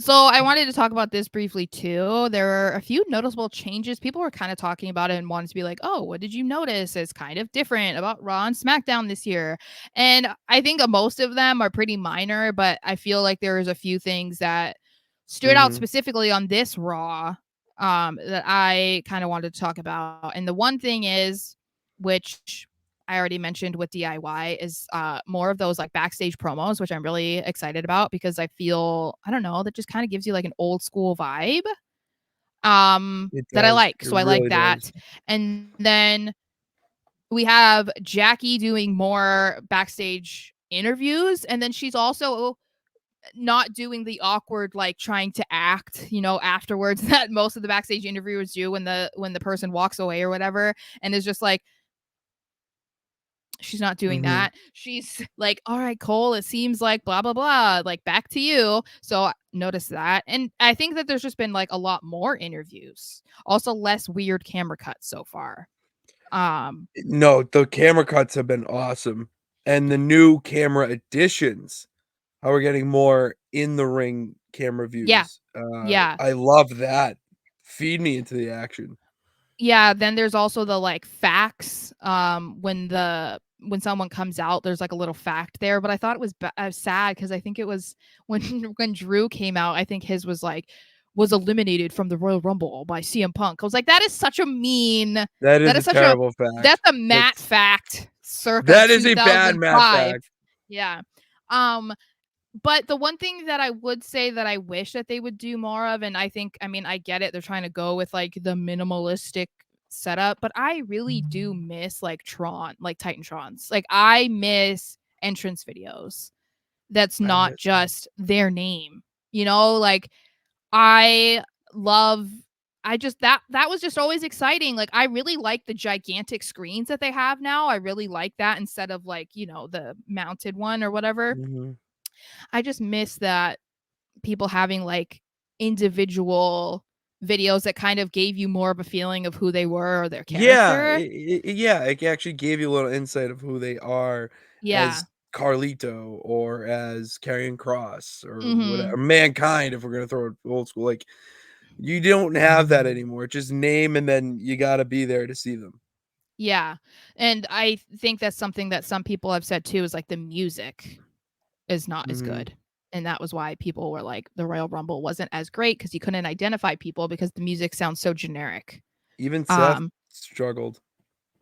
So I wanted to talk about this briefly too. There were a few noticeable changes. People were kind of talking about it and wanted to be like, "Oh, what did you notice is kind of different about Raw and SmackDown this year?" And I think most of them are pretty minor, but I feel like there's a few things that stood out Mhm. specifically on this Raw that I kind of wanted to talk about. And the one thing is, which I already mentioned with DIY, is more of those like backstage promos, which I'm really excited about because I feel, I don't know, that just kind of gives you like an old school vibe It that I does. like. It So I like really does. that. And then we have Jackie doing more backstage interviews, and then she's also not doing the awkward like trying to act, afterwards that most of the backstage interviewers do when the person walks away or whatever, and is just like, she's not doing Mhm. that. She's like, all right, Cole, it seems like blah, blah, blah, like back to you. So notice that. And I think that there's just been like a lot more interviews, also less weird camera cuts so far. Um, No, the camera cuts have been awesome, and the new camera additions, how we're getting more in the ring camera yeah, views. yeah. I love that. Feed me into the action. Yeah, then there's also the like facts. When someone comes out, there's like a little fact there, but I thought it was sad because I think it was when when Drew came out. I think his was like was eliminated from the Royal Rumble by CM Punk. I was like, that is such a mean. That That is is a such a terrible that's fact. a Matt That's fact circa that is a bad Matt 2005. fact. Yeah. Um, but the one thing that I would say that I wish that they would do more of, and I think, I mean, I get it, they're trying to go with like the minimalistic setup, but I really do miss like like Titantrons. Like I miss entrance videos. That's I not miss them. just their name. Like I love I just that was just always exciting. Like I really like the gigantic screens that they have now. I really like that instead of like, the mounted one or whatever. Mhm. I just miss that people having like individual videos that kind of gave you more of a feeling of who they were or their Yeah, character. yeah, it actually gave you a little insight of who they are Yeah. as Carlito or as Karrion Kross or whatever Mhm. Mankind if we're gonna throw it old school, like, you don't have that anymore, just name and then you gotta be there to see them. Yeah. And I think that's something that some people have said too is like the music is not as Mhm. good. And that was why people were like the Royal Rumble wasn't as great because you couldn't identify people because the music sounds so generic. Even Seth Um struggled.